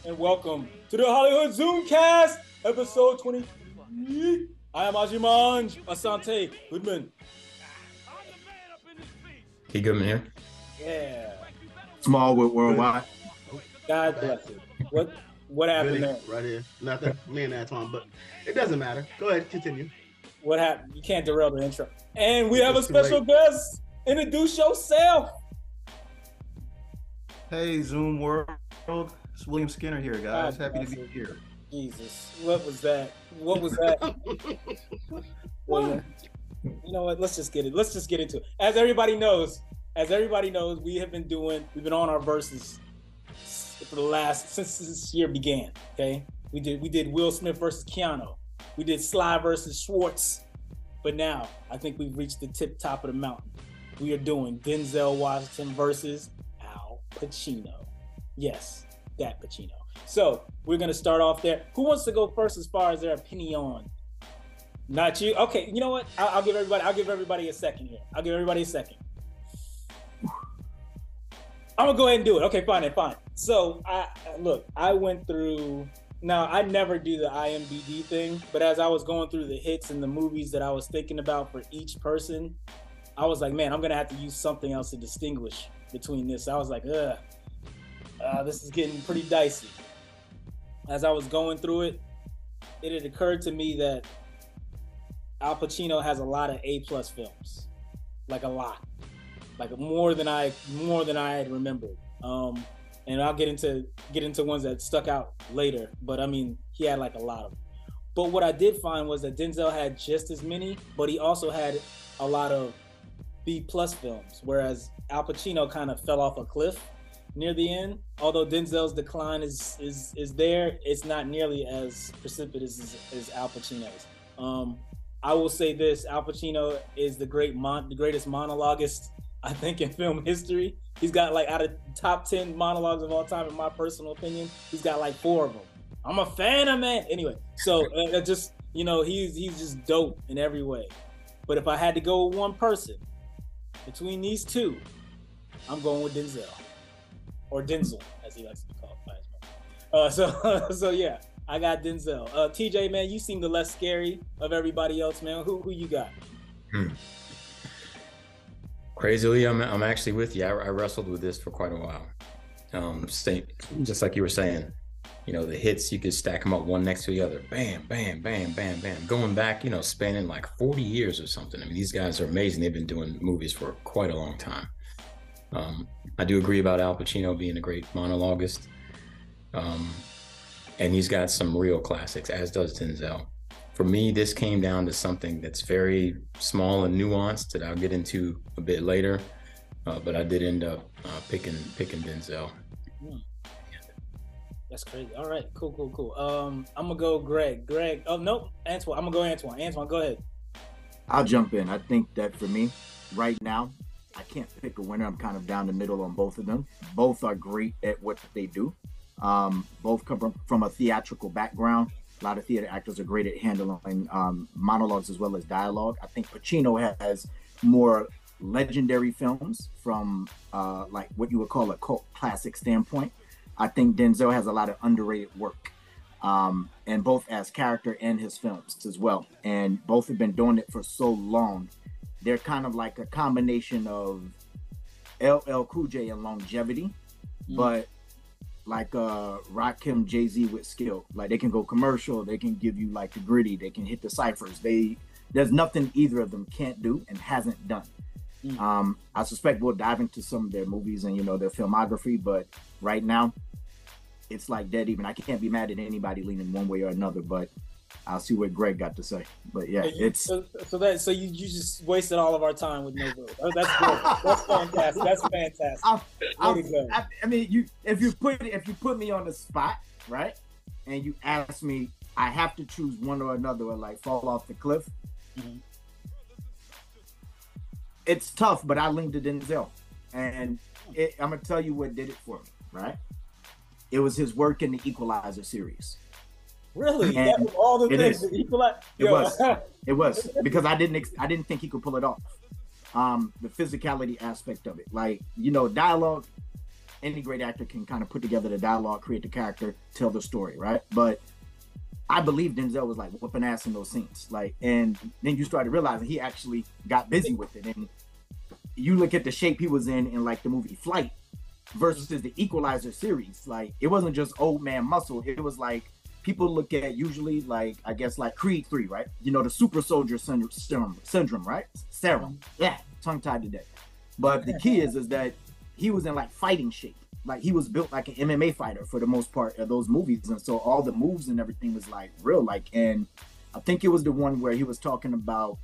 and welcome to the HollyHood Zoomcast, episode 20. I am Ajimanj Asante Goodman. Goodman here. Yeah. Smallwood worldwide. God bless you. What happened there? Right here. Nothing. Me and Antwon, but it doesn't matter. Go ahead, continue. What happened? You can't derail the intro. And we have a special guest. Introduce yourself. Hey, Zoom world. It's William Skinner here, guys. God Happy to be here. Jesus. What was that? Well, you know what? Let's just get into it. As everybody knows, we've been on our verses since this year began. Okay, we did Will Smith versus Keanu, we did Sly versus Schwartz, but now I think we've reached the top of the mountain. We are doing Denzel Washington versus Al Pacino. Yes, that Pacino. So we're gonna start off there. Who wants to go first as far as their opinion? Not you. Okay, you know what? I'll give everybody a second here. I'm gonna go ahead and do it. Okay, fine. So I went through. Now I never do the IMDb thing, but as I was going through the hits and the movies that I was thinking about for each person, I was like, man, I'm gonna have to use something else to distinguish between this. I was like, this is getting pretty dicey. As I was going through it, it had occurred to me that Al Pacino has a lot of A+ films, like a lot, like more than I had remembered. And I'll get into ones that stuck out later, but I mean, he had like a lot of them. But what I did find was that Denzel had just as many, but he also had a lot of B+ films, whereas Al Pacino kind of fell off a cliff near the end. Although Denzel's decline is there, it's not nearly as precipitous as Al Pacino's. I will say this: Al Pacino is the greatest monologuist I think in film history. He's got like out of top 10 monologues of all time, in my personal opinion, he's got like 4 of them. I'm a fan of man. Anyway, so just he's just dope in every way. But if I had to go with one person between these two, I'm going with Denzel, or Denzel as he likes to be called by his mom. So yeah. I got Denzel. TJ, man, you seem the less scary of everybody else, man. Who you got? Crazily, I'm actually with you. I wrestled with this for quite a while. Just like you were saying, the hits, you could stack them up one next to the other. Bam, bam, bam, bam, bam. Going back, spanning like 40 years or something. I mean, these guys are amazing. They've been doing movies for quite a long time. I do agree about Al Pacino being a great monologuist. And he's got some real classics, as does Denzel. For me, this came down to something that's very small and nuanced that I'll get into a bit later. But I did end up picking Denzel. That's crazy. All right, cool. I'm gonna go Greg. Oh no, Antwon. I'm gonna go Antwon. Antwon, go ahead. I'll jump in. I think that for me, right now, I can't pick a winner. I'm kind of down the middle on both of them. Both are great at what they do. Both come from a theatrical background. A lot of theater actors are great at handling monologues as well as dialogue. I think Pacino has more legendary films from like what you would call a cult classic standpoint. I think Denzel has a lot of underrated work, and both as character and his films as well. And both have been doing it for so long. They're kind of like a combination of LL Cool J and longevity, but like Rakim, Jay-Z with skill. Like they can go commercial, they can give you like the gritty, they can hit the ciphers. There's nothing either of them can't do and hasn't done. I suspect we'll dive into some of their movies and their filmography, but right now it's like dead even. I can't be mad at anybody leaning one way or another, but I'll see what Greg got to say. But yeah, it's so you just wasted all of our time with no vote. Oh, that's good. That's fantastic. I mean, if you put me on the spot, right, and you ask me, I have to choose one or another, or like fall off the cliff. Mm-hmm. It's tough, but I leaned to Denzel, and I'm gonna tell you what did it for me. Right, it was his work in the Equalizer series. Really? All the things that Equalizer. It was because I didn't think he could pull it off. The physicality aspect of it, like dialogue. any great actor can kind of put together the dialogue, create the character, tell the story, right? But I believe Denzel was like whooping ass in those scenes. Like, and then you started realizing he actually got busy with it. And you look at the shape he was in like the movie Flight versus the Equalizer series. Like, it wasn't just old man muscle. It was like, people look at usually like, I guess like Creed 3, right? You know, the super soldier syndrome, right? Serum. Yeah, tongue tied today. But the key is that he was in like fighting shape. Like, he was built like an MMA fighter for the most part of those movies. And so all the moves and everything was like real. Like, and I think it was the one where he was talking about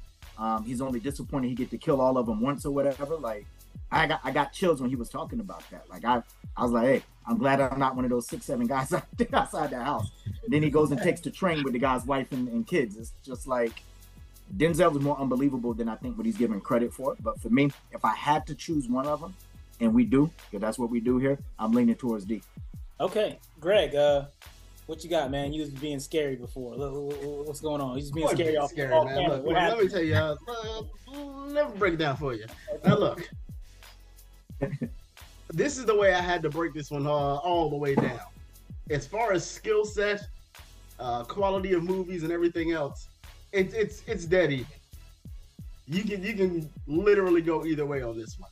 he's only disappointed he get to kill all of them once or whatever. Like, I got chills when he was talking about that. Like, I was like, hey, I'm glad I'm not one of those 6'7" guys out there outside the house. And then he goes and takes the train with the guy's wife and kids. It's just like, Denzel is more unbelievable than I think what he's given credit for. But for me, if I had to choose one of them, and we do, because that's what we do here, I'm leaning towards D. Okay, Greg, what you got, man? You was being scary before. What's going on? He's being scary off man. Look, let me tell you, let me break it down for you. Now look, this is the way I had to break this one all the way down. As far as skill set, quality of movies, and everything else, it's dead even. You can literally go either way on this one.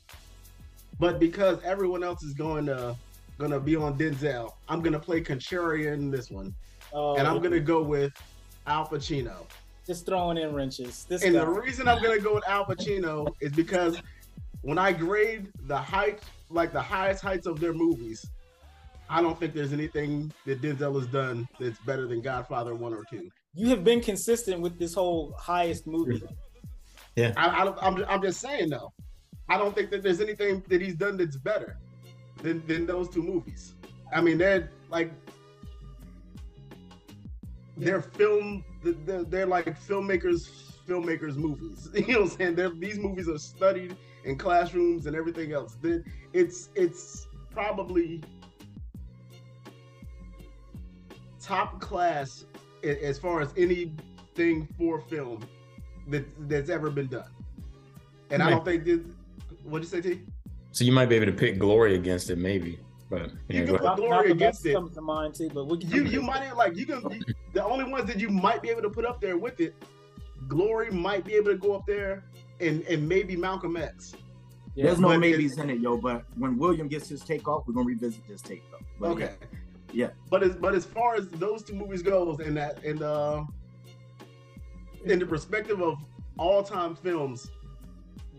But because everyone else is gonna be on Denzel, I'm gonna play contrarian in this one, and I'm gonna go with Al Pacino. Just throwing in wrenches. The reason I'm gonna go with Al Pacino is because when I grade the height, like the highest heights of their movies, I don't think there's anything that Denzel has done that's better than Godfather 1 or 2. You have been consistent with this whole highest movie. Yeah, I'm just saying though. I don't think that there's anything that he's done that's better than those two movies. I mean, they're like they're like filmmakers movies. You know what I'm saying? These movies are studied in classrooms and everything else. It's probably top class as far as anything for film that's ever been done. And I don't think what'd you say, T? So you might be able to pick Glory against it, maybe. But you can put Glory against it. Comes to mind too, but you might like the only ones that you might be able to put up there with it. Glory might be able to go up there, and maybe Malcolm X. Yeah, there's no maybes in it, yo. But when William gets his take off, we're gonna revisit this take though. But okay. Yeah. But as far as those two movies goes, in the perspective of all-time films,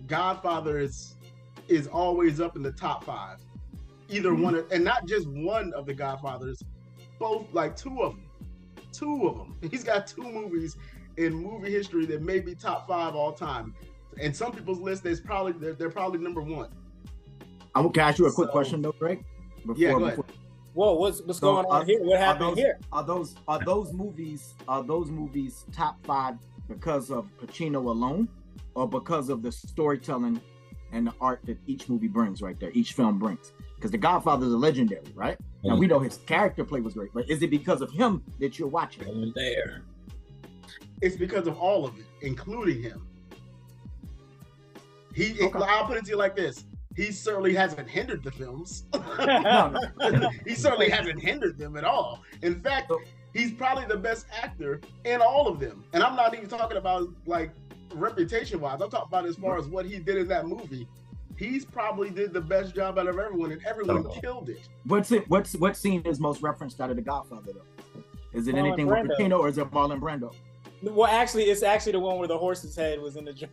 Godfather is always up in the top 5. Either one, and not just one of the Godfathers, both, like two of them. He's got 2 movies in movie history that may be top 5 all time. And some people's list, they're probably number 1. Can I ask you a quick question though, Greg? Go ahead. Whoa, what's going on here? What happened here? Are those movies top 5 because of Pacino alone, or because of the storytelling and the art that each movie brings right there, each film brings? Because The Godfather is a legendary, right? Now we know his character play was great, but is it because of him that you're watching? There. It's because of all of it, including him. I'll put it to you like this. He certainly hasn't hindered the films. He certainly hasn't hindered them at all. In fact, he's probably the best actor in all of them. And I'm not even talking about like reputation-wise. I'm talking about as far as what he did in that movie. He's probably did the best job out of everyone, and everyone killed it. What scene is most referenced out of The Godfather though? Is it anything with Pacino, or is it Marlon Brando? Well, actually, it's actually the one where the horse's head was in the jar.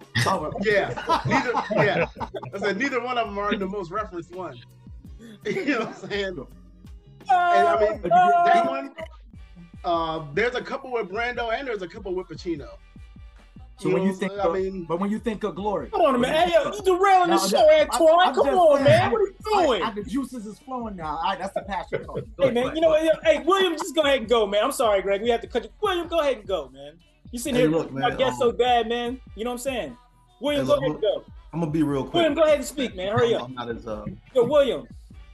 Yeah. I said neither one of them are the most referenced one. You know what I'm saying? And I mean, that one, there's a couple with Brando and there's a couple with Pacino. So when you think of Glory, hold on a minute. Hey, yo, you derailing the show, Antwon. Come on, man. What are you doing? The juices is flowing now. That's the passion. Hey, man, you know what? Hey, William, just go ahead and go, man. I'm sorry, Greg. We have to cut you. William, go ahead and go, man. You sitting here looking my guest so bad, man. You know what I'm saying? William, go ahead and go. I'm gonna be real quick. William, go ahead and speak, man. Hurry up. I'm not as Yo, William.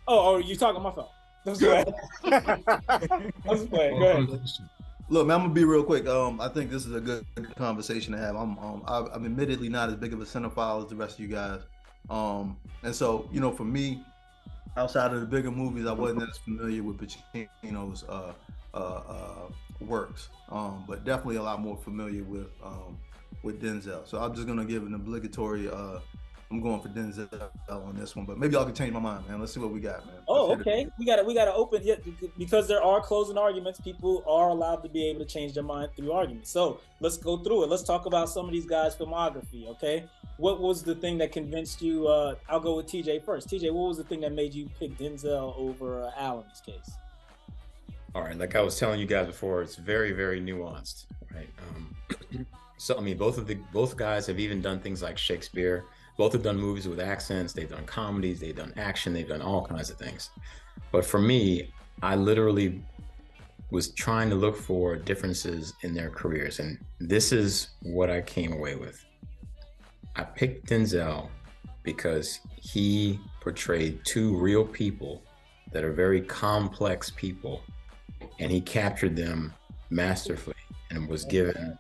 Oh, you talking on my phone? That's good. That's good. Go ahead. Look, man, I'm gonna be real quick. I think this is a good conversation to have. I'm admittedly not as big of a cinephile as the rest of you guys. And so, you know, for me, outside of the bigger movies, I wasn't as familiar with Pacino's works, but definitely a lot more familiar with Denzel. So I'm just gonna give an obligatory. I'm going for Denzel on this one, but maybe y'all can change my mind, man. Let's see what we got, man. Oh, okay. We gotta open it because there are closing arguments. People are allowed to be able to change their mind through arguments. So let's go through it. Let's talk about some of these guys' filmography. Okay, what was the thing that convinced you? I'll go with TJ first. TJ, what was the thing that made you pick Denzel over Allen in this case? All right, like I was telling you guys before, it's very, very nuanced, right? So I mean, both guys have even done things like Shakespeare. Both have done movies with accents. They've done comedies. They've done action. They've done all kinds of things. But for me, I literally was trying to look for differences in their careers, and this is what I came away with. I picked Denzel because he portrayed two real people that are very complex people, and he captured them masterfully and was given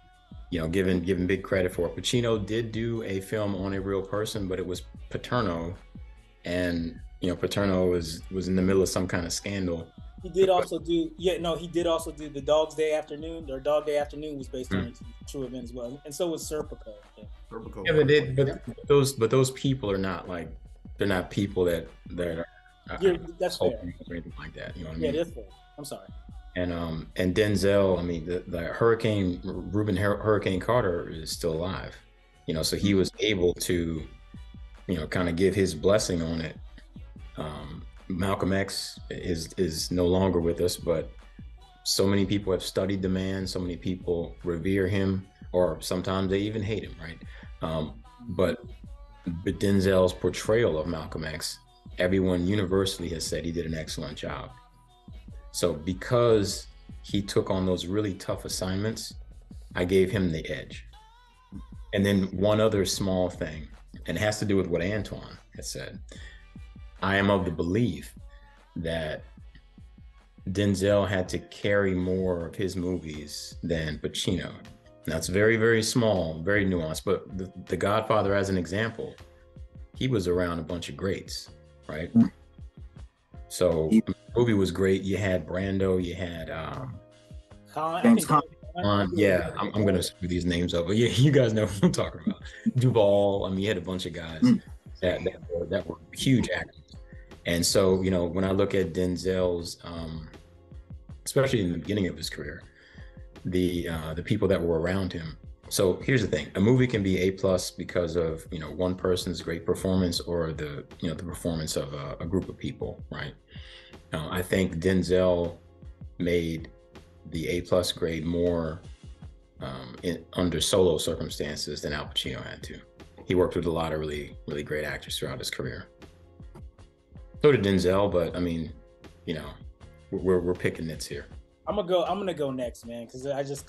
big credit for it. Pacino did do a film on a real person, but it was Paterno, and Paterno was in the middle of some kind of scandal. He did also do the Dog's Day Afternoon, or Dog Day Afternoon was based on a true event as well, and so was Serpico. But those people are not they're not people that are that's fair. Or anything like that. You know what I mean? Yeah, that's fair. I'm sorry. And Denzel, I mean, the Reuben Hurricane Carter is still alive, so he was able to, kind of give his blessing on it. Malcolm X is no longer with us, but so many people have studied the man. So many people revere him, or sometimes they even hate him, right? But Denzel's portrayal of Malcolm X, everyone universally has said he did an excellent job. So because he took on those really tough assignments, I gave him the edge. And then one other small thing, and it has to do with what Antwon has said. I am of the belief that Denzel had to carry more of his movies than Pacino. Now it's very, very small, very nuanced, but the Godfather, as an example, he was around a bunch of greats, right? So the movie was great. You had Brando, you had yeah, I'm gonna screw these names up, but yeah, you guys know what I'm talking about. Duvall. I mean, you had a bunch of guys that were huge actors. And so, when I look at Denzel's, especially in the beginning of his career, the people that were around him. So here's the thing: a movie can be A+ because of one person's great performance, or the performance of a group of people, right? I think Denzel made the A+ grade more under solo circumstances than Al Pacino had to. He worked with a lot of really, really great actors throughout his career. So did Denzel, but I mean, we're picking nits here. I'm gonna go next, man, because I just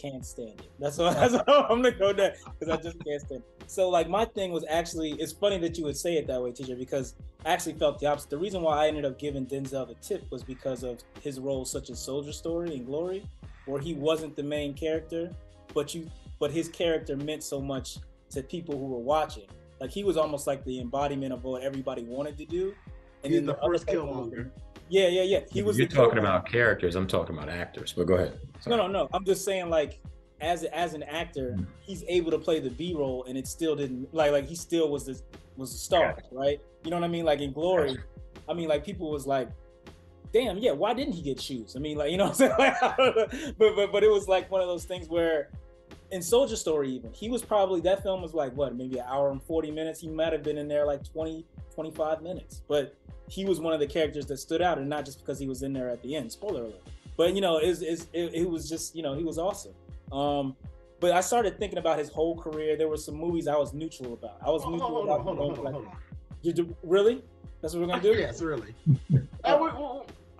can't stand it. That's all I'm gonna go next, because I just can't stand it. So my thing was actually, it's funny that you would say it that way, TJ, because I actually felt the opposite. The reason why I ended up giving Denzel the tip was because of his roles such as Soldier Story and Glory, where he wasn't the main character, but his character meant so much to people who were watching. He was almost like the embodiment of what everybody wanted to do. And then the first Killmonger. Yeah. You're talking about characters. I'm talking about actors. But go ahead. Sorry. No. I'm just saying, as an actor, he's able to play the B role, and it still didn't he still was a star, right? You know what I mean? In Glory, I mean, people was like, damn, yeah, why didn't he get shoes? I mean, you know what I'm saying? But it was one of those things where, in Soldier Story, even, he was probably, that film was maybe an hour and 40 minutes. He might have been in there 20, 25 minutes. But he was one of the characters that stood out, and not just because he was in there at the end. Spoiler alert. But, it was just, he was awesome. But I started thinking about his whole career. There were some movies I was neutral about. Hold on. Really? That's what we're going to do? Yes, really.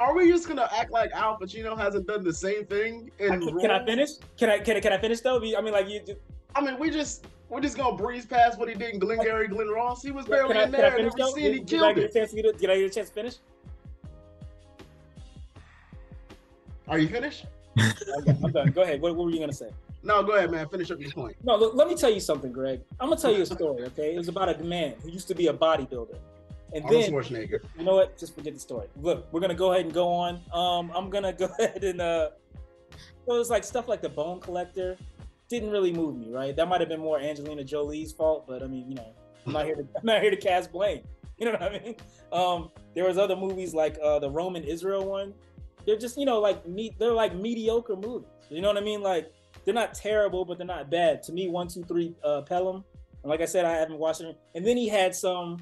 Are we just gonna act like Al Pacino hasn't done the same thing? Can I finish? Can I finish though? I mean, we're just gonna breeze past what he did in Glengarry Glen Ross. He was barely in there, and every scene he killed it. Did I get a chance to finish? Are you finished? I'm done. Go ahead. What were you gonna say? No, go ahead, man. Finish up your point. No, look, let me tell you something, Greg. I'm gonna tell you a story. Okay, it was about a man who used to be a bodybuilder. And Arnold then, Schwarzenegger. you know what? Just forget the story. Look, we're gonna go ahead and go on. I'm gonna go ahead and it was like stuff like The Bone Collector didn't really move me, right? That might have been more Angelina Jolie's fault, but I mean, you know, I'm not here to cast blame. You know what I mean? There was other movies like the Roman Israel one. They're just, you know, they're like mediocre movies. You know what I mean? Like they're not terrible, but they're not bad. To me, 1, 2, 3, Pelham. And like I said, I haven't watched it. And then he had some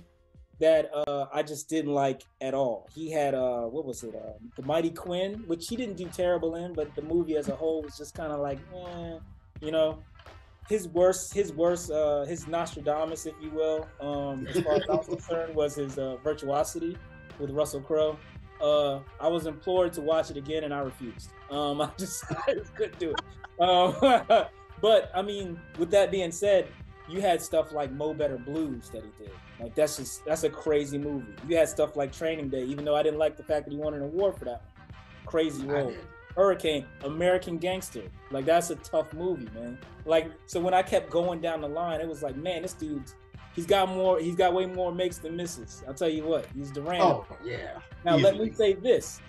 that I just didn't like at all. He had what was it? The Mighty Quinn, which he didn't do terrible in, but the movie as a whole was just kind of like, you know, his Nostradamus, if you will, as far as I was concerned, was his Virtuosity with Russell Crowe. I was implored to watch it again, and I refused. I just couldn't do it. But I mean, with that being said, you had stuff like Mo Better Blues that he did. Like that's a crazy movie. You had stuff like Training Day, even though I didn't like the fact that he won an award for that one. Crazy role. Hurricane, American Gangster. Like that's a tough movie, man. Like so when I kept going down the line, it was like, man, this dude's he's got way more makes than misses. I'll tell you what, he's Durant. Oh yeah. Now Easily. let me say this.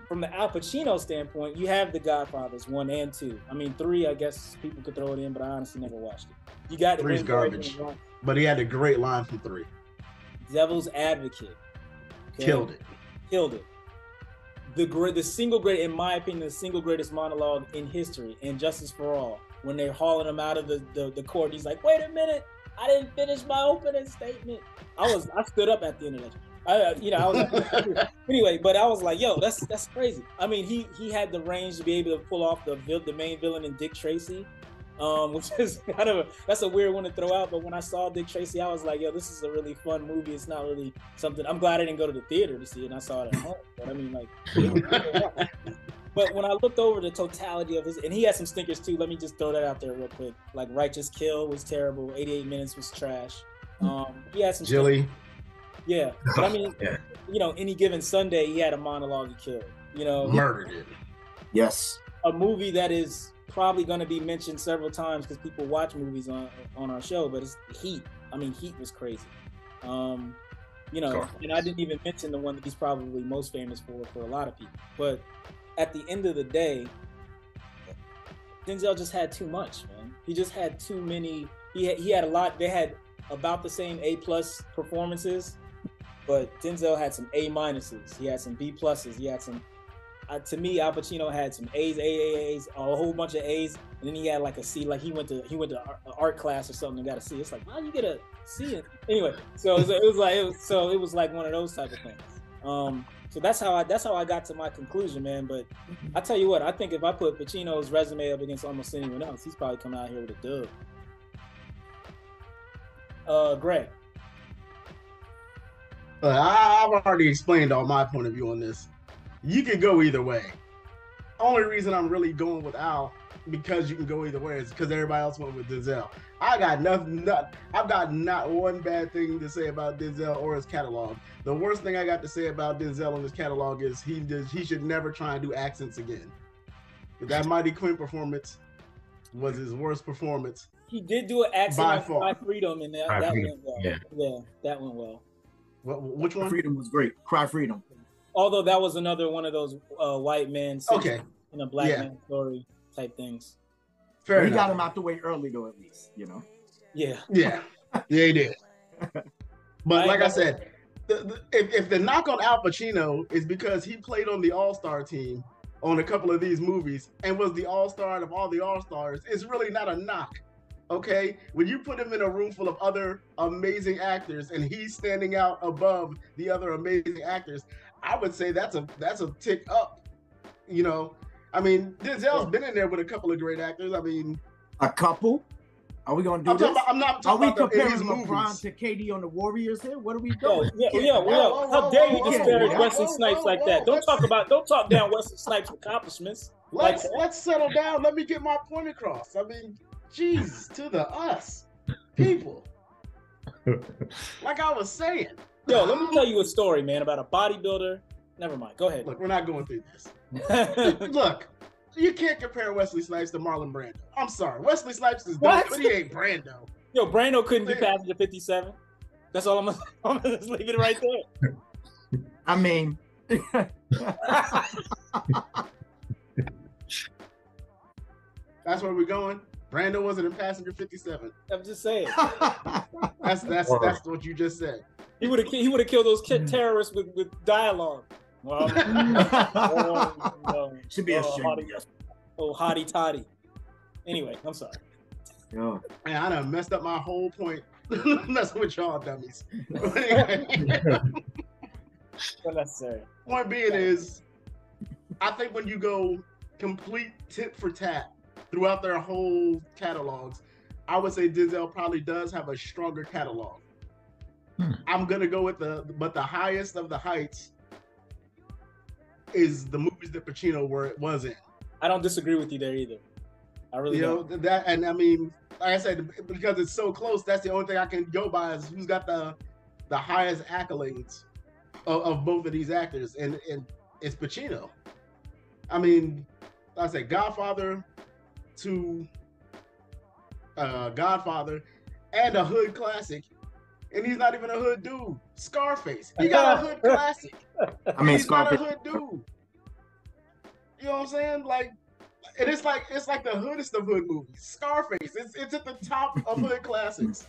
From the Al Pacino standpoint, you have The Godfathers 1 and 2. I mean 3, I guess people could throw it in, but I honestly never watched it. You got 3's garbage. But he had a great line from 3. Devil's Advocate. Okay? Killed it. The single great, in my opinion, the single greatest monologue in history, in Justice for All, when they're hauling him out of the court, he's like, "Wait a minute, I didn't finish my opening statement." I stood up at the end of that. I was like, anyway, but I was like, "Yo, that's crazy." I mean, he had the range to be able to pull off the main villain in Dick Tracy, which is that's a weird one to throw out. But when I saw Dick Tracy, I was like, "Yo, this is a really fun movie. It's not really something." I'm glad I didn't go to the theater to see it, and I saw it at home. But I mean, like, but when I looked over the totality of his, and he had some stinkers too. Let me just throw that out there real quick. Like Righteous Kill was terrible. 88 Minutes was trash. He had some Jilly. Yeah, but I mean, you know, Any Given Sunday, he had a monologue he killed. You know, Murdered it. Yes. A movie that is probably going to be mentioned several times because people watch movies on our show, but it's Heat. I mean, Heat was crazy. You know, and I didn't even mention the one that he's probably most famous for a lot of people. But at the end of the day, Denzel just had too much, man. He just had too many. He had a lot. They had about the same A+ performances, but Denzel had some A-. He had some B+. He had some. To me, Al Pacino had some A's, a whole bunch of A's, and then he had like a C. Like he went to art class or something and got a C. It's like, why you get a C? Anyway, so it was like one of those type of things. So that's how I got to my conclusion, man. But I tell you what, I think if I put Pacino's resume up against almost anyone else, he's probably coming out here with a dub. Greg. I've already explained all my point of view on this. You can go either way. Only reason I'm really going with Al, because you can go either way, is because everybody else went with Denzel. I've got not one bad thing to say about Denzel or his catalog. The worst thing I got to say about Denzel and his catalog is he should never try and do accents again. That Mighty Quinn performance was his worst performance. He did do an accent by on far. Cry Freedom, and that went well. Yeah, that went well. Which one? Freedom was great. Cry Freedom. Although that was another one of those white men in a black man story type things. Fair He enough. got him out the way early, though, at least, you know. Yeah. Yeah, he did. But like I said, if the knock on Al Pacino is because he played on the All-Star team on a couple of these movies and was the All-Star of all the All-Stars, it's really not a knock. Okay, when you put him in a room full of other amazing actors and he's standing out above the other amazing actors, I would say that's a tick up. You know, I mean, Denzel's been in there with a couple of great actors. I mean, a couple. Are we gonna do this? I'm not talking about comparing his LeBron movies. to KD on the Warriors here? What are we doing? Yo. How dare you disparage Wesley Snipes like that? Don't talk down Wesley Snipes' accomplishments. Let's settle down. Let me get my point across. I mean, jeez, to the us people. Like I was saying. Yo, let me tell you a story, man, about a bodybuilder. Never mind. Go ahead. Look, we're not going through this. Look, you can't compare Wesley Snipes to Marlon Brando. I'm sorry. Wesley Snipes is dope, but he ain't Brando. Yo, Brando couldn't be Passenger 57. That's all I'm gonna just leave it right there. I mean, That's where we're going. Brando wasn't in Passenger 57. I'm just saying. That's what you just said. He would have killed those terrorists with dialogue. Well, should be ashamed. Hottie toddy. Anyway, I'm sorry. Yeah. Man, I done messed up my whole point. Messing with y'all dummies. But anyway, Unnecessary. point being is, I think when you go complete tit for tat throughout their whole catalogs, I would say Denzel probably does have a stronger catalog. I'm gonna go with the highest of the heights is the movies that Pacino was in. I don't disagree with you there either. I really don't. That, and I mean, like I said, because it's so close, that's the only thing I can go by is who's got the highest accolades of both of these actors, and it's Pacino. I mean, like I say Godfather to Godfather and a hood classic, and he's not even a hood dude. Scarface, he got a hood classic. I mean, he's Scarface. not a hood dude. You know what I'm saying? Like, and it's like the hoodest of hood movies. Scarface, it's at the top of hood classics.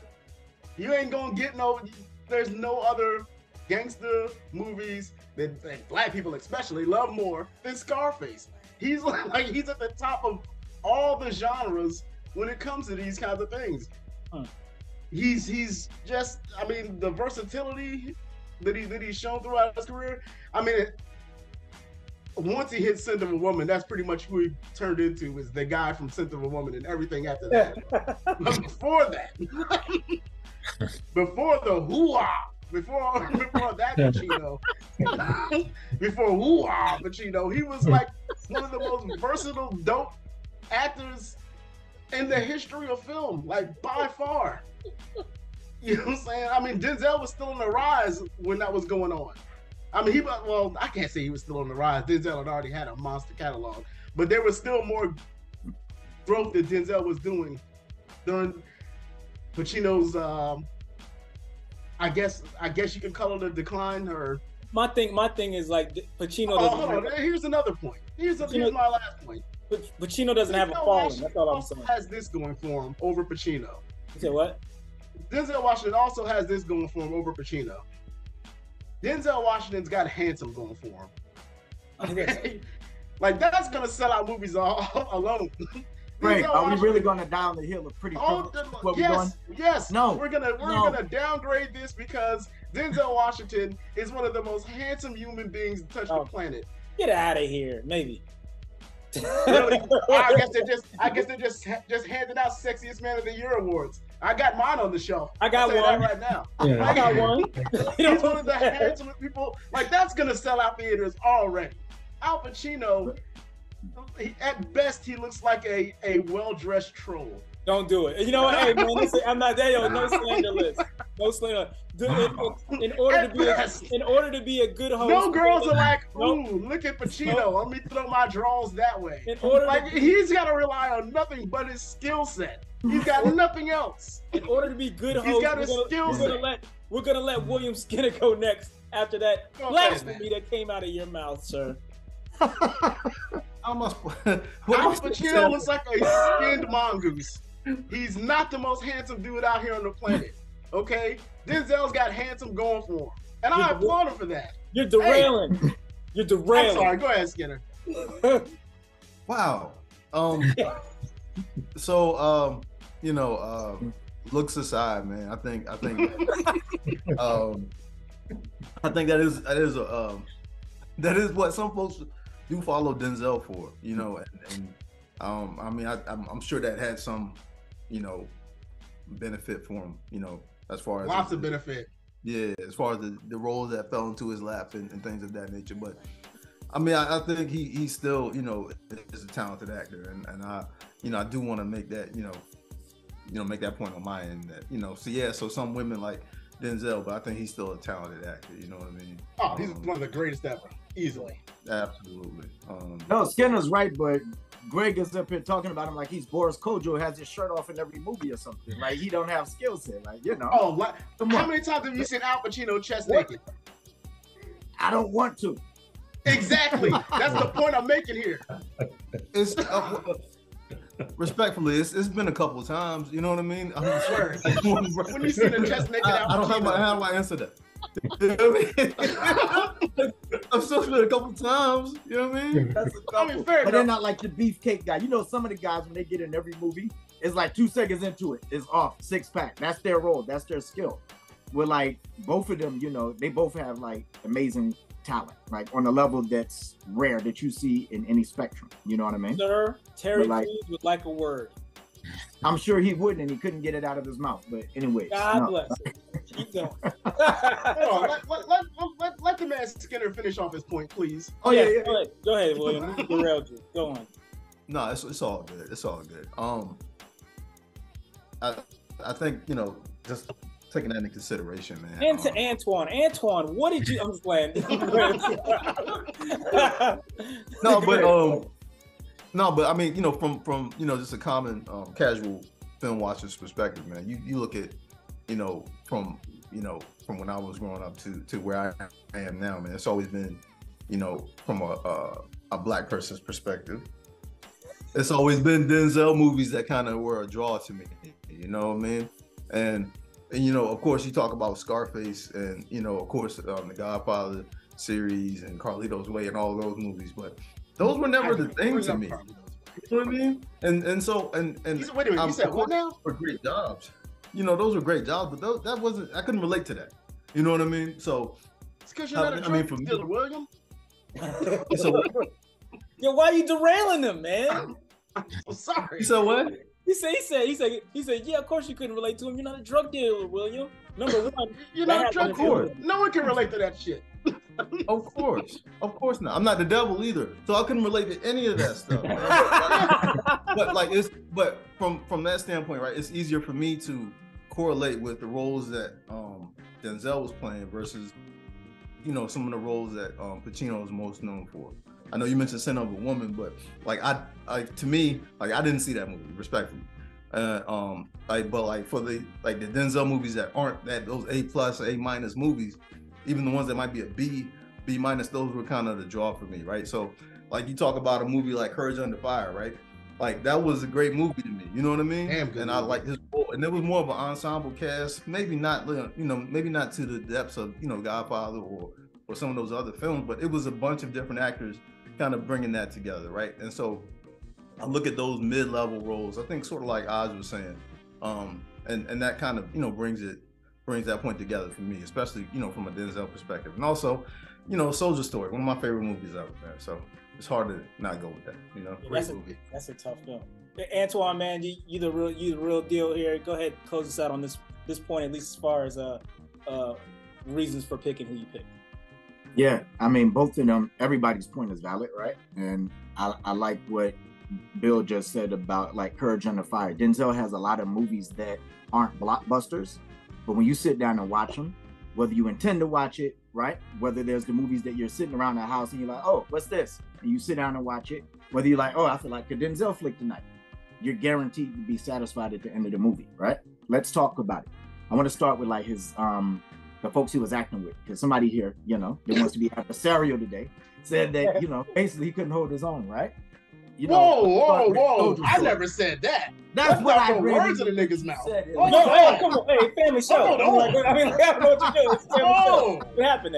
You ain't gonna get there's no other gangster movies that black people especially love more than Scarface. He's like he's at the top of all the genres when it comes to these kinds of things. He's just, I mean, the versatility that he's shown throughout his career. I mean, once he hit Scent of a Woman, that's pretty much who he turned into, is the guy from Scent of a Woman, and everything after that. But before that, before the hoo-ah, before that Pacino, before hoo-ah Pacino, he was like one of the most versatile, dope actors in the history of film, like by far. You know what I'm saying? I mean, Denzel was still on the rise when that was going on. I mean, I can't say he was still on the rise. Denzel had already had a monster catalog, but there was still more growth that Denzel was doing during Pacino's. I guess you could call it a decline. Or my thing is like Pacino. Hold on. Here's another point. Here's my last point. Pacino doesn't have a following. That's all I'm saying. Has this going for him over Pacino? You said what? Denzel Washington also has this going for him over Pacino. Denzel Washington's got handsome going for him. Okay? Like, that's gonna sell out movies alone. Frank, are we really gonna down the hill of pretty? Yes. No. We're gonna downgrade this because Denzel Washington is one of the most handsome human beings to touch the planet. Get out of here, maybe. Really? I guess they just handed out Sexiest Man of the Year awards. I got mine on the shelf. I got one right now. Yeah. I got one. He's one of the handsome people. Like, that's gonna sell out theaters already. Al Pacino, at best, he looks like a well-dressed troll. Don't do it. You know what? Hey man, listen, I'm not there. Yo, no slander list. No slander. In order to be a good host, no girls are like, ooh, look at Pacino. Let me throw my draws that way. He's got to rely on nothing but his skill set. He's got nothing else. In order to be good host, we're gonna let William Skinner go next. After that blasphemy that came out of your mouth, sir. Pacino looks like a skinned mongoose. He's not the most handsome dude out here on the planet. Okay? Denzel's got handsome going for him. And I applaud him for that. You're derailing. Hey. You're derailing. I'm sorry. Go ahead, Skinner. Wow. So, looks aside, man, I think I think that is what some folks do follow Denzel for, I mean, I'm sure that had some, benefit for him, as far as lots of benefit. Yeah, as far as the roles that fell into his lap and things of that nature. But I mean, I think he still, is a talented actor, and I do want to make that, make that point on my end that, so some women like Denzel, but I think he's still a talented actor. You know what I mean? Oh, he's one of the greatest ever, easily. Absolutely. No, Skinner's right, but Greg is up here talking about him like he's Boris Kodjoe, has his shirt off in every movie or something. Like he don't have skill set. Like, you know. Oh, like, how many times have you seen Al Pacino chest naked? I don't want to. Exactly. That's the point I'm making here. It's respectfully, it's been a couple of times. You know what I mean? I'm sure. When you see the chest naked Al Pacino, I don't have how do I answer that. You know what I mean? I've still been a couple of times. You know what I mean? That's a couple. But they're not like the beefcake guy. You know, some of the guys when they get in every movie, it's like 2 seconds into it, it's off, 6-pack. That's their role. That's their skill. We're like both of them. You know, they both have like amazing talent, like on a level that's rare that you see in any spectrum. You know what I mean? Sir, Terry Crews would like a word. I'm sure he wouldn't, and he couldn't get it out of his mouth. But anyway, God bless. Keep going. Hold on, let the man Skinner finish off his point, please. Oh yeah. Go ahead, William. Go on. No, it's all good. It's all good. I think, you know, just taking that into consideration, man. And to Antwon, what did you? I'm just playing. No, but I mean, you know, from you know, just a common casual film watcher's perspective, man. You look at, you know, from when I was growing up to where I am now, man. It's always been, you know, from a black person's perspective. It's always been Denzel movies that kind of were a draw to me. You know what I mean? And you know, of course, you talk about Scarface, and you know, of course, the Godfather series and Carlito's Way and all those movies, but those were never the thing to me. You know what I mean? And so wait a minute, you said what now? Were great jobs. You know, those were great jobs, but that wasn't. I couldn't relate to that. You know what I mean? So it's because you're not a drug dealer, William. So, yo, why are you derailing them, man? I'm sorry. You said what? He said, yeah, of course you couldn't relate to him. You're not a drug dealer, William. Number one, you're not a drug dealer. No one can relate to that shit. Of course not. I'm not the devil either, so I couldn't relate to any of that stuff. But from that standpoint, right? It's easier for me to correlate with the roles that Denzel was playing versus, you know, some of the roles that Pacino is most known for. I know you mentioned Sin of a Woman, but like to me, I didn't see that movie, respectfully. But for the Denzel movies that aren't those A+ or A- movies, even the ones that might be a B-, those were kind of the draw for me, right? So like you talk about a movie like Courage Under Fire, right? Like that was a great movie to me, you know what I mean? Damn good and movie. I like his role, and it was more of an ensemble cast, maybe not to the depths of, you know, Godfather or some of those other films, but it was a bunch of different actors kind of bringing that together, right? And so I look at those mid-level roles, I think sort of like Oz was saying, and that kind of, you know, brings that point together for me, especially, you know, from a Denzel perspective. And also, you know, Soldier Story, one of my favorite movies ever, man. So it's hard to not go with that, you know. Yeah, that's a tough film. Antwon, man, you the real deal here. Go ahead, close us out on this point, at least as far as reasons for picking who you pick. Yeah, I mean, both of them, everybody's point is valid, right? And I like what Bill just said about like Courage Under Fire. Denzel has a lot of movies that aren't blockbusters, but when you sit down and watch them, whether you intend to watch it, right? Whether there's the movies that you're sitting around the house and you're like, oh, what's this? And you sit down and watch it, whether you're like, oh, I feel like a Denzel flick tonight, you're guaranteed to be satisfied at the end of the movie, right? Let's talk about it. I want to start with like his the folks he was acting with, because somebody here, you know, that wants to be adversarial today, said that, you know, basically he couldn't hold his own, right? You know, whoa! I never said that. That's what I read. Words in the nigga's mouth. Oh, no, hey, come on, hey, family show. I mean, I don't know what you do. It's family show. What happened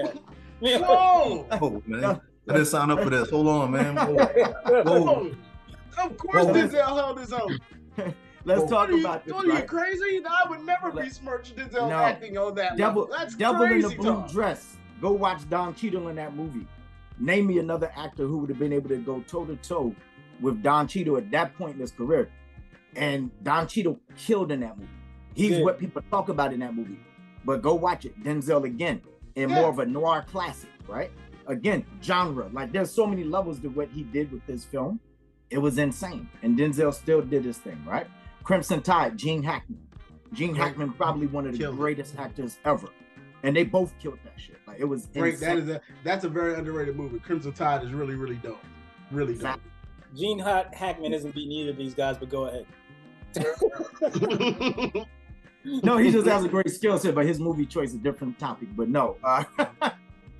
there? Whoa! Oh man, I didn't sign up for this. Hold on, man. Whoa. Of course, Denzel held his own. Let's talk about this. Are you crazy? I would never besmirch Denzel acting on that level. That's Devil crazy in the Blue Dress. Go watch Don Cheadle in that movie. Name me another actor who would have been able to go toe to toe with Don Cheadle at that point in his career. And Don Cheadle killed in that movie. He's what people talk about in that movie. But go watch it. Denzel again in more of a noir classic, right? Again, genre. Like there's so many levels to what he did with this film. It was insane. And Denzel still did his thing, right? Crimson Tide, Gene Hackman. Gene Hackman, probably one of the greatest actors ever. And they both killed that shit. Like it was great. Insane. That's a very underrated movie. Crimson Tide is really, really dope. Really dope. Gene Hackman isn't beating either of these guys, but go ahead. No, he just has a great skill set, but his movie choice is a different topic. But no,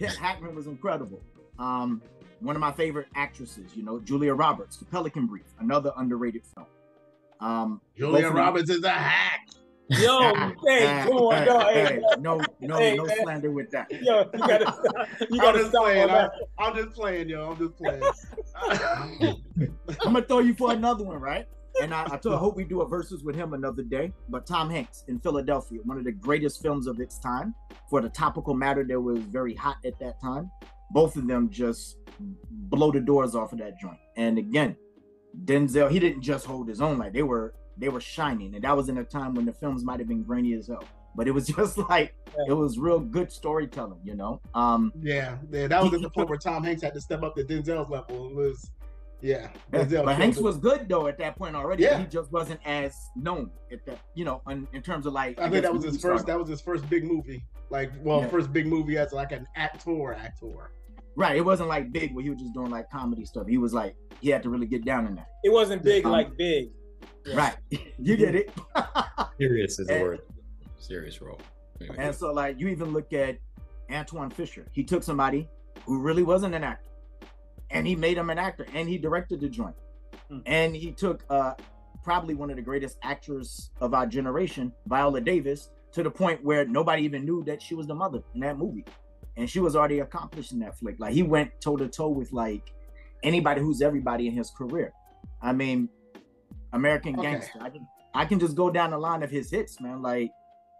Hackman was incredible. One of my favorite actresses, Julia Roberts, The Pelican Brief, another underrated film. Julia Roberts is a hack. Yo, hey, come on, no slander with that. Yo, you gotta stop. I'm just playing, yo. I'm just playing. I'm gonna throw you for another one, right? And I hope we do a versus with him another day. But Tom Hanks in Philadelphia, one of the greatest films of its time, for the topical matter that was very hot at that time. Both of them just blow the doors off of that joint. And again, Denzel, he didn't just hold his own, like they were shining. And that was in a time when the films might have been grainy as hell. But it was just like, it was real good storytelling, Yeah, that was at the point where Tom Hanks had to step up to Denzel's level. It was, Denzel. But Hanks was good though at that point already. Yeah. He just wasn't as known at that, in terms of like. I think that was his first. That was his first big movie. First big movie as like an actor. Right. It wasn't like big where he was just doing like comedy stuff. He was like, he had to really get down in that. It wasn't big like big. Yeah. Right. You get it. Serious is the word. Serious role. Anyway. And so like you even look at Antwon Fisher. He took somebody who really wasn't an actor and he made him an actor and he directed the joint. And he took probably one of the greatest actors of our generation, Viola Davis, to the point where nobody even knew that she was the mother in that movie. And she was already accomplished in that flick. Like he went toe to toe with like anybody who's everybody in his career. I mean, American Gangster. I can just go down the line of his hits, man. Like,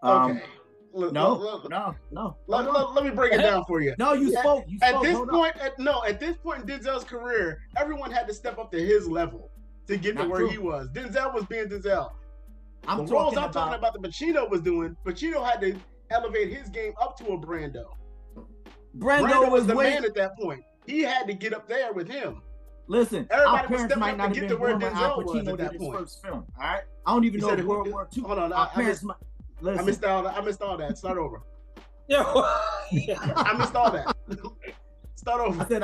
no. Let me break it down for you. No, you spoke. At this point in Denzel's career, everyone had to step up to his level to get to where he was. Denzel was being Denzel. The roles I'm talking about that Pacino was doing, Pacino had to elevate his game up to a Brando. Brando was the man at that point. He had to get up there with him. Listen, everybody was stepping up to get to where Denzel was at that point. First film, all right? I don't even know World War II. Hold on, I missed all that. Start over. I missed all that. Start over. I said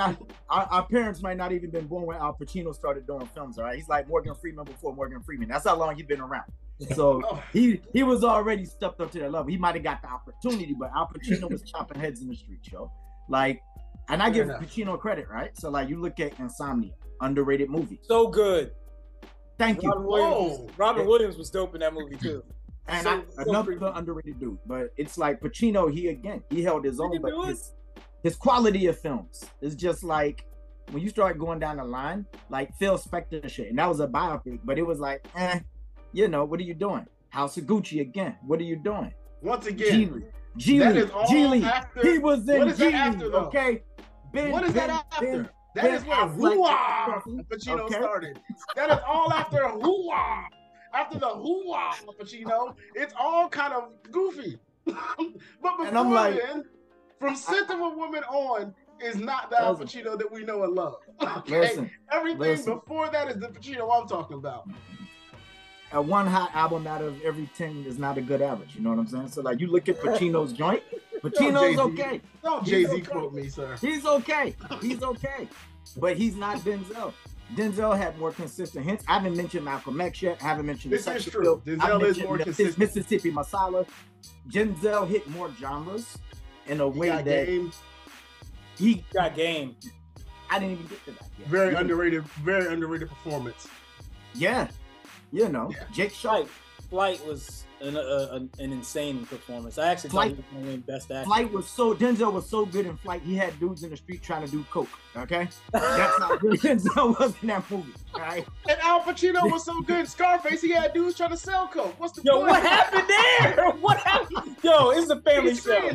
our parents might not even been born when Al Pacino started doing films, all right? He's like Morgan Freeman before Morgan Freeman. That's how long he's been around. So he was already stepped up to that level. He might have got the opportunity, but Al Pacino was chopping heads in the street, yo. Like, and I give Pacino credit, right? So like you look at Insomnia, underrated movie. So good. Thank you. Robin Williams was dope in that movie too. And another underrated dude. But it's like Pacino, he held his own, but his quality of films is just like when you start going down the line, like Phil Spector shit. And that was a biopic, but it was like, what are you doing? House of Gucci again. What are you doing? Once again, Geely. He was in Geely, okay? What is that after? That is where hoo-ah Pacino started. That is all after hoo-ah. After the hoo-ah Pacino, it's all kind of goofy. But before then, from Scent of a Woman on is not the Al Pacino that we know and love. Okay? Everything before that is the Pacino I'm talking about. One hot album out of every 10 is not a good average. You know what I'm saying? So like you look at Pacino's joint, Pacino's okay. Don't Jay-Z quote me, sir. He's okay. But he's not Denzel. Denzel had more consistent hints. I haven't mentioned Malcolm X yet. I haven't mentioned this is true. Denzel is more consistent. Mississippi Masala. Denzel hit more genres in a way that he got game. I didn't even get to that yet. Very underrated performance. Yeah. Jake Sharp. Flight was an insane performance. I actually thought he was going to win Best Actor. Denzel was so good in Flight, he had dudes in the street trying to do coke, okay? That's how good Denzel was in that movie, all right? And Al Pacino was so good in Scarface, he had dudes trying to sell coke. What's the point? What happened there? What happened? Yo, it's a family show.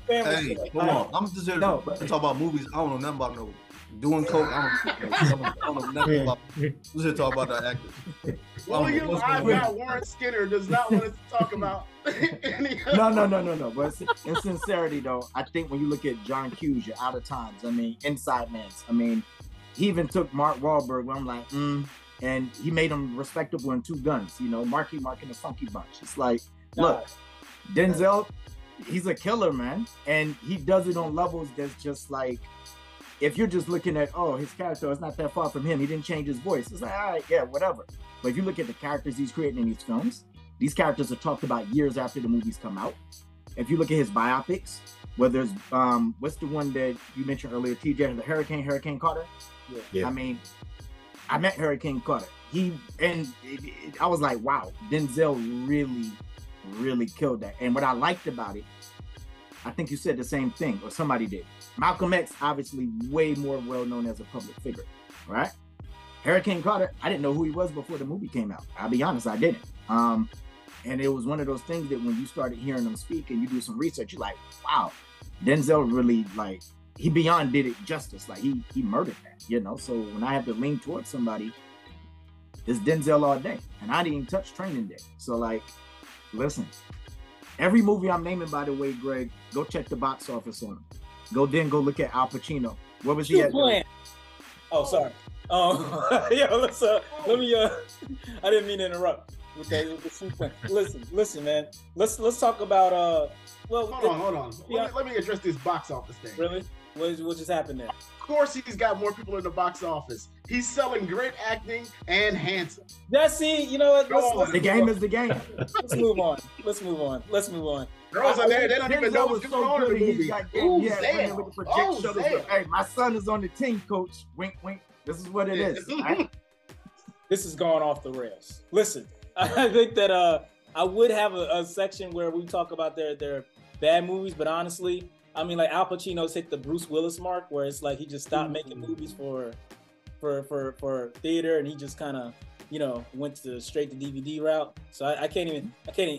Hey, come on. I'm just here to talk about movies. I don't know nothing about no doing coke. I don't know nothing about. I'm just here to talk about that actor. Warren Skinner does not want us to talk about any No. But in sincerity, though, I think when you look at John Hughes, you're out of times. I mean, Inside Mans. I mean, he even took Mark Wahlberg, where I'm like, and he made him respectable in Two Guns. Marky Mark and the Funky Bunch. It's like, look, Denzel, he's a killer, man, and he does it on levels that's just like, if you're just looking at, oh, his character is not that far from him, he didn't change his voice, it's like, all right, yeah, whatever. But if you look at the characters he's creating in these films, these characters are talked about years after the movies come out. If you look at his biopics, whether it's what's the one that you mentioned earlier, TJ, the Hurricane Carter? Yeah. I mean, I met Hurricane Carter. I was like, wow, Denzel really killed that. And what I liked about it, I think you said the same thing, or somebody did. Malcolm X, obviously way more well-known as a public figure, right? Hurricane Carter, I didn't know who he was before the movie came out. I'll be honest, I didn't. And it was one of those things that when you started hearing him speak and you do some research, you're like, wow, Denzel really, like, he beyond did it justice. Like, he murdered that, you know? So when I have to lean towards somebody, it's Denzel all day. And I didn't even touch Training Day. So, like, listen, every movie I'm naming, by the way, Greg, go check the box office on them. Go look at Al Pacino. What was he at? Oh, sorry. Yeah, let me, I didn't mean to interrupt. With the listen, man. Let's talk about hold on. Let me address this box office thing. Really? What just happened there? Of course, he's got more people in the box office. He's selling great acting and handsome. You know what? The game is the game. Let's move on. Girls are there. They don't even know what's going on in the movie. Hey, my son is on the team, coach. Wink, wink. This is what it is. Right? This is going off the rails. Listen, I think that I would have a section where we talk about their bad movies, but honestly, I mean, like Al Pacino's hit the Bruce Willis mark, where it's like he just stopped making movies for theater, and he just kind of, you know, went straight to DVD route. So I can't even sit there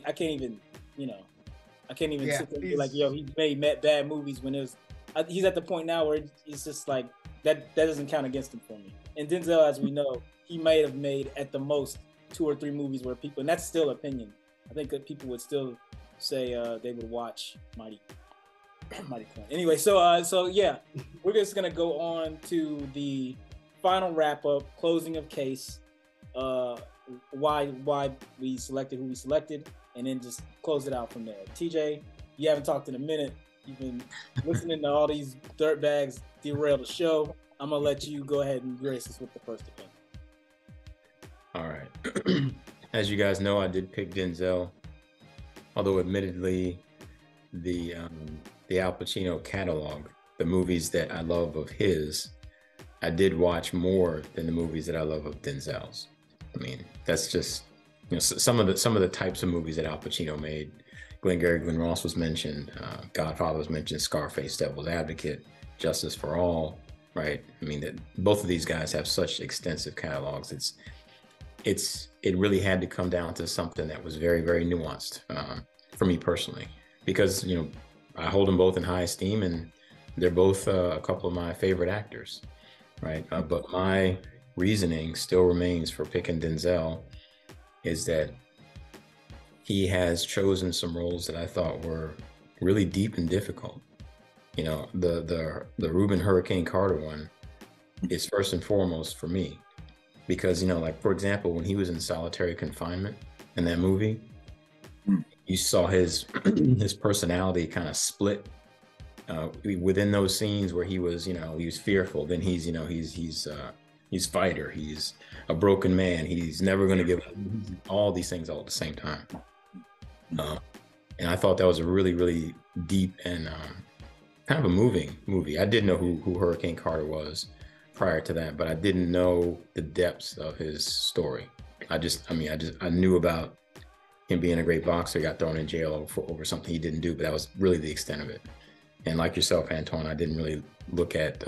and be like, yo, he made bad movies when he's at the point now where it's just like that doesn't count against him for me. And Denzel, as we know, he might have made at the most 2 or 3 movies where people, and that's still opinion. I think that people would still say they would watch Mighty Clean. Anyway, so yeah, we're just gonna go on to the final wrap up, closing of case, why we selected who we selected, and then just close it out from there. TJ, you haven't talked in a minute. You've been listening to all these dirtbags derail the show. I'm gonna let you go ahead and grace us with the first opinion. All right. As you guys know, I did pick Denzel, although admittedly, the Al Pacino catalog, the movies that I love of his, I did watch more than the movies that I love of Denzel's. I mean, that's just, you know, some of the types of movies that Al Pacino made. Glenn Ross was mentioned, Godfather was mentioned, Scarface, Devil's Advocate, Justice for All, right? I mean, both of these guys have such extensive catalogs. It really had to come down to something that was very, very nuanced for me personally, because, you know, I hold them both in high esteem, and they're both a couple of my favorite actors, right? But my reasoning still remains for picking Denzel is that he has chosen some roles that I thought were really deep and difficult. You know, the Reuben Hurricane Carter one is first and foremost for me, because, you know, like, for example, when he was in solitary confinement in that movie, you saw his personality kind of split within those scenes where he was fearful. Then he's fighter. He's a broken man. He's never going to give up. All these things all at the same time. And I thought that was a really, really deep and kind of a moving movie. I did know who Hurricane Carter was prior to that, but I didn't know the depths of his story. I knew about him being a great boxer, got thrown in jail over something he didn't do, but that was really the extent of it. And like yourself, Antwon, I didn't really look at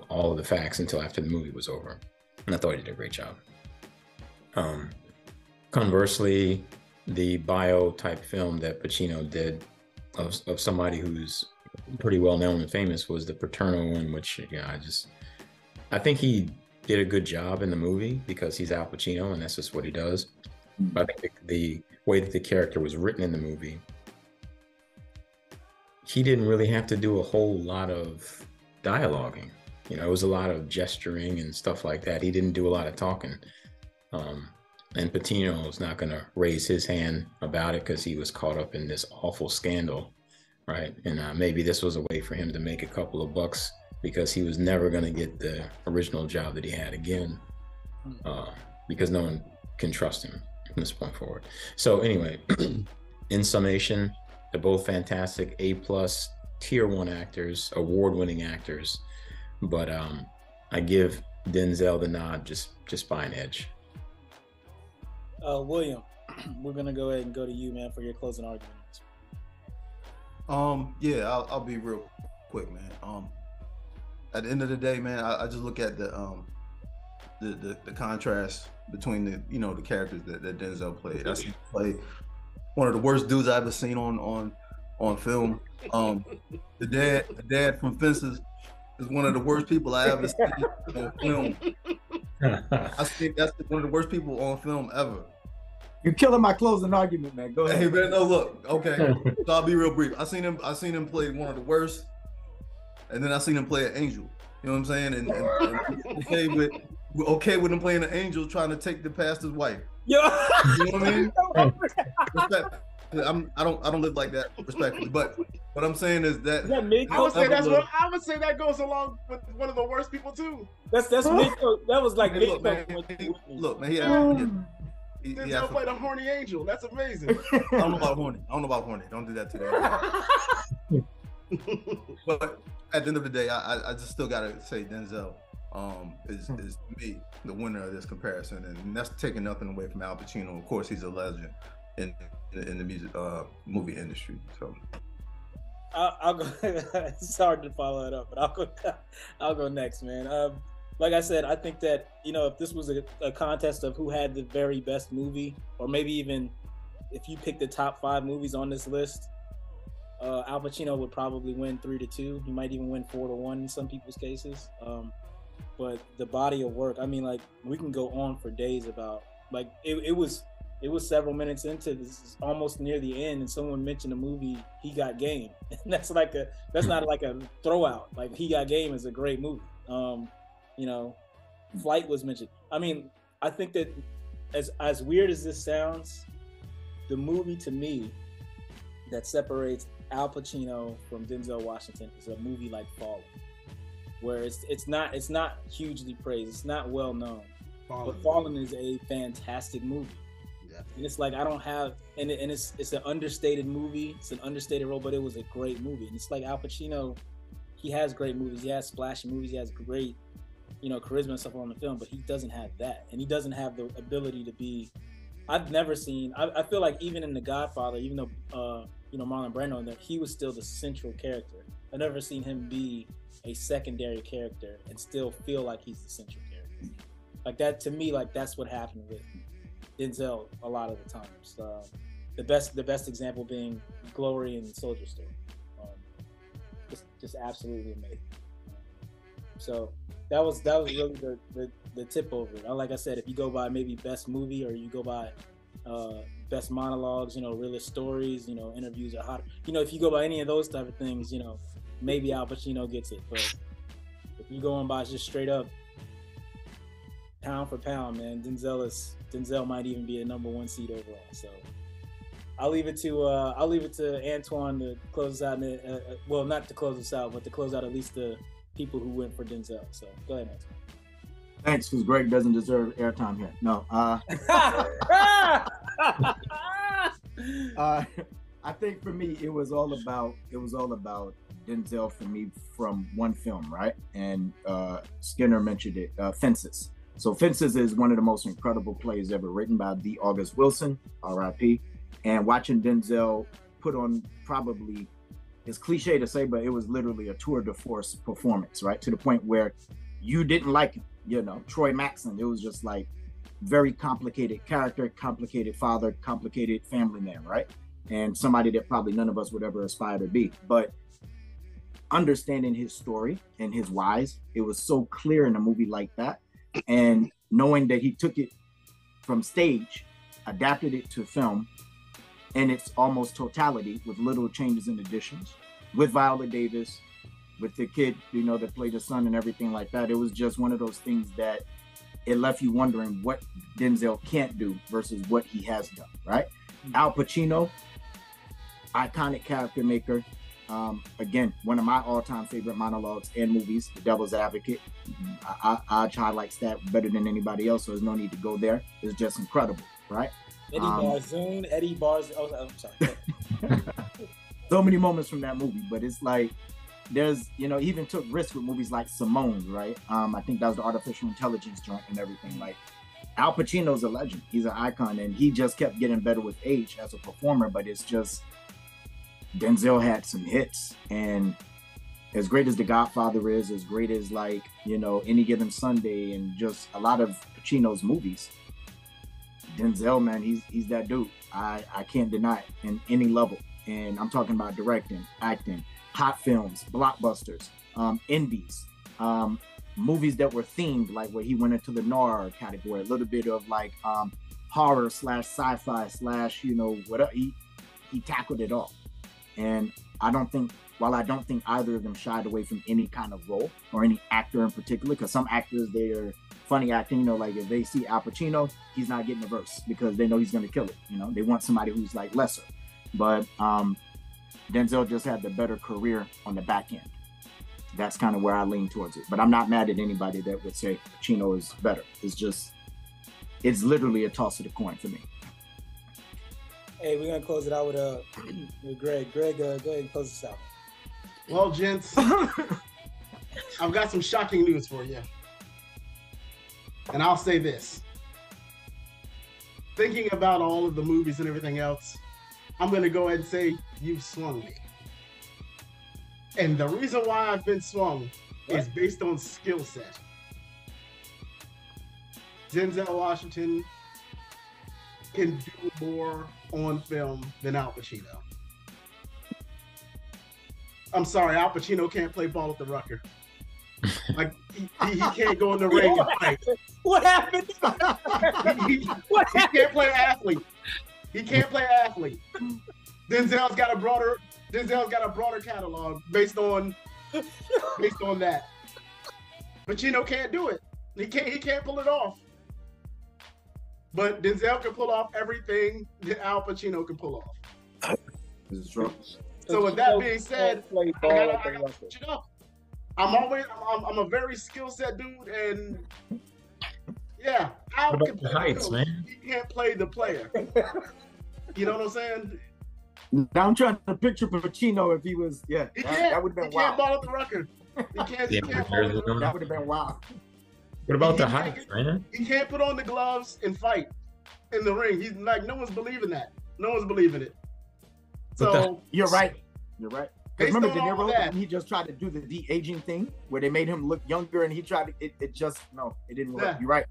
all of the facts until after the movie was over, and I thought he did a great job. Conversely, the bio type film that Pacino did of somebody who's pretty well known and famous was the Paterno one, which, I think he did a good job in the movie because he's Al Pacino and that's just what he does. But I think the way that the character was written in the movie, he didn't really have to do a whole lot of dialoguing. You know, it was a lot of gesturing and stuff like that. He didn't do a lot of talking. And Pacino is not going to raise his hand about it because he was caught up in this awful scandal, right? And maybe this was a way for him to make a couple of bucks because he was never going to get the original job that he had again, because no one can trust him from this point forward. So anyway, in summation, they're both fantastic, A+ tier 1 actors, award-winning actors, but I give Denzel the nod just by an edge. William, we're gonna go ahead and go to you, man, for your closing arguments. Yeah, I'll be real quick, man. At the end of the day, man, I just look at the contrast between the characters that Denzel played. I see him play one of the worst dudes I ever seen on film. The dad from Fences is one of the worst people I ever seen on film. I think that's one of the worst people on film ever. You're killing my closing argument, man. Go ahead. Hey, man, no, look, okay. So I'll be real brief. I seen him play one of the worst, and then I seen him play an angel. You know what I'm saying? And okay with him playing an angel, trying to take the pastor's wife. Yo. You know what I mean? Respect. I don't live like that, respectfully. But what I'm saying is that I would say that goes along with one of the worst people too. That's that was like look, man, Denzel played a horny angel. That's amazing. I don't know about horny. Don't do that today. But at the end of the day, I just still gotta say Denzel is to me the winner of this comparison, and that's taking nothing away from Al Pacino. Of course, he's a legend in the music movie industry. So I'll go. It's hard to follow it up, but I'll go next, man. Like I said, I think that, if this was a contest of who had the very best movie, or maybe even if you pick the top 5 movies on this list, Al Pacino would probably win 3-2. He might even win 4-1 in some people's cases. But the body of work, I mean, like, we can go on for days about, like, it was several minutes into this, almost near the end, and someone mentioned a movie, He Got Game. And that's not like a throwout. Like, He Got Game is a great movie. Flight was mentioned. I mean, I think that as weird as this sounds, the movie to me that separates Al Pacino from Denzel Washington is a movie like Fallen, where it's not hugely praised, it's not well known, but Fallen is a fantastic movie. Yeah. And it's like, I don't have, and it's an understated movie, it's an understated role, but it was a great movie. And it's like Al Pacino, he has great movies, he has splashy movies, he has great charisma and stuff on the film, but he doesn't have that, and he doesn't have the ability to be. I've never seen. I feel like even in The Godfather, even though Marlon Brando, that he was still the central character. I've never seen him be a secondary character and still feel like he's the central character. Like that, to me, like that's what happened with Denzel a lot of the times. The best example being Glory and Soldier Story. Just absolutely amazing. So that was really the tip over it. Like I said, if you go by maybe best movie, or you go by best monologues, realist stories, interviews are hot. If you go by any of those type of things, maybe Al Pacino gets it. But if you go on by just straight up pound for pound, man, Denzel might even be a number 1 seed overall. So I'll leave it to Antwon to close us out. Well, not to close us out, but to close out at least the people who went for Denzel. So go ahead, Antwon. Thanks, because Greg doesn't deserve airtime here. No. I think for me, it was all about Denzel for me from one film, right? And Skinner mentioned it, Fences. So Fences is one of the most incredible plays ever written by the August Wilson, R.I.P. And watching Denzel put on, probably, it's cliche to say, but it was literally a tour de force performance, right? To the point where you didn't like him, Troy Maxson. It was just like very complicated character, complicated father, complicated family man, right? And somebody that probably none of us would ever aspire to be. But understanding his story and his whys, it was so clear in a movie like that. And knowing that he took it from stage, adapted it to film, in its almost totality, with little changes and additions, with Viola Davis, with the kid, that played the son and everything like that. It was just one of those things that it left you wondering what Denzel can't do versus what he has done, right? Al Pacino, iconic character maker, Again, one of my all-time favorite monologues and movies, The Devil's Advocate. I highlights that better than anybody else, so there's no need to go there. It's just incredible, right? Eddie Barzoon. Oh, I'm sorry. So many moments from that movie, but it's like there's, he even took risks with movies like Simone, right? I think that was the artificial intelligence joint and everything. Like Al Pacino's a legend. He's an icon, and he just kept getting better with age as a performer. But it's just Denzel had some hits, and as great as The Godfather is, as great as like Any Given Sunday, and just a lot of Pacino's movies. Denzel, man, he's that dude. I can't deny it in any level. And I'm talking about directing, acting, hot films, blockbusters, indies, movies that were themed, like where he went into the noir category, a little bit of like horror / sci-fi / whatever. He tackled it all. And while I don't think either of them shied away from any kind of role or any actor in particular, because some actors, they are funny acting, like if they see Al Pacino, he's not getting a verse because they know he's going to kill it. They want somebody who's like lesser. But Denzel just had the better career on the back end. That's kind of where I lean towards it. But I'm not mad at anybody that would say Pacino is better. It's literally a toss of the coin for me. Hey, we're going to close it out with Greg. Greg, go ahead and close this out. Well, gents, I've got some shocking news for you. And I'll say this. Thinking about all of the movies and everything else, I'm going to go ahead and say you've swung me. And the reason why I've been swung is based on skill set. Denzel Washington can do more on film than Al Pacino. I'm sorry, Al Pacino can't play ball at the Rucker. Like he can't go in the ring and fight. What happened? He can't play athlete. He can't play athlete. Denzel's got a broader catalog based on that. Pacino can't do it. He can't pull it off. But Denzel can pull off everything that Al Pacino can pull off. This is true. So with that being said, I gotta switch it up. I'm a very skill set dude, and yeah, Al can play heights, man. He can't play the player. You know what I'm saying? Now I'm trying to picture Pacino if he was, That would have been wild. He can't ball at the record. He can't ball at the record. That would have been wild. What about the height, man? He can't put on the gloves and fight in the ring. He's like, no one's believing that. No one's believing it. So you're right. Remember De Niro? He just tried to do the de-aging thing where they made him look younger, and he tried to. It didn't work. Yeah. You're right.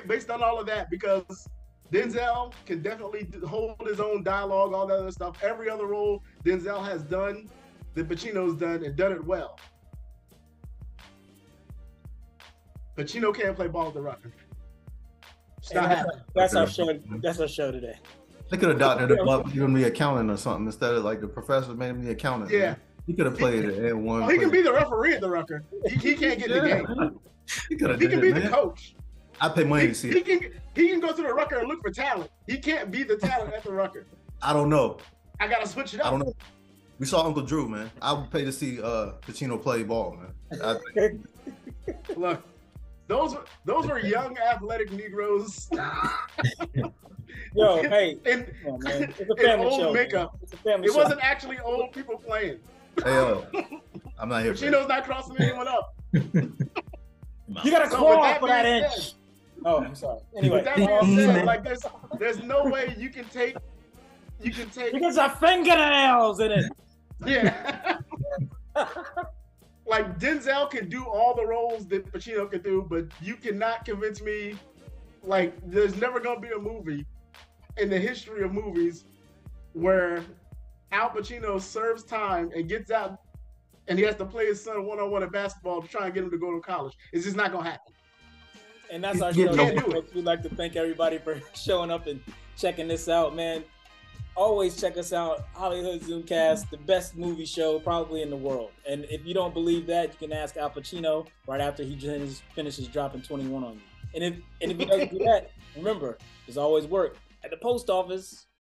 Based on all of that, because Denzel can definitely hold his own dialogue, all that other stuff. Every other role Denzel has done, that Pacino's done, and done it well. Pacino can't play ball at the Rucker. That's our show. That's our show today. They could have doctored him up, given me accountant or something instead of like the professor made him the accountant. Yeah, man. He could have played it and won. He can be the referee at the Rucker. He can't get the game. He can be the coach. I pay money to see it. He can go to the Rucker and look for talent. He can't be the talent at the Rucker. I don't know. I gotta switch it up. I don't know. We saw Uncle Drew, man. I would pay to see Pacino play ball, man. Look, those were young athletic Negroes. Yo, hey, in it's a family show. Makeup. It's a family it show. wasn't actually old people playing. Hey, I'm not here. Pacino's not crossing anyone up. You gotta claw for that inch. Oh, I'm sorry. Anyway, that being said, like there's no way you can take because our fingernails in it. Yeah. Like Denzel can do all the roles that Pacino can do, but you cannot convince me. Like there's never gonna be a movie in the history of movies where Al Pacino serves time and gets out and he has to play his son one-on-one at basketball to try and get him to go to college. It's just not gonna happen. And that's our show. We'd like to thank everybody for showing up and checking this out, man. Always check us out, HollyHood Zoomcast, the best movie show probably in the world. And if you don't believe that, you can ask Al Pacino right after he finishes dropping 21 on you. And if he doesn't do that, remember, there's always work at the post office.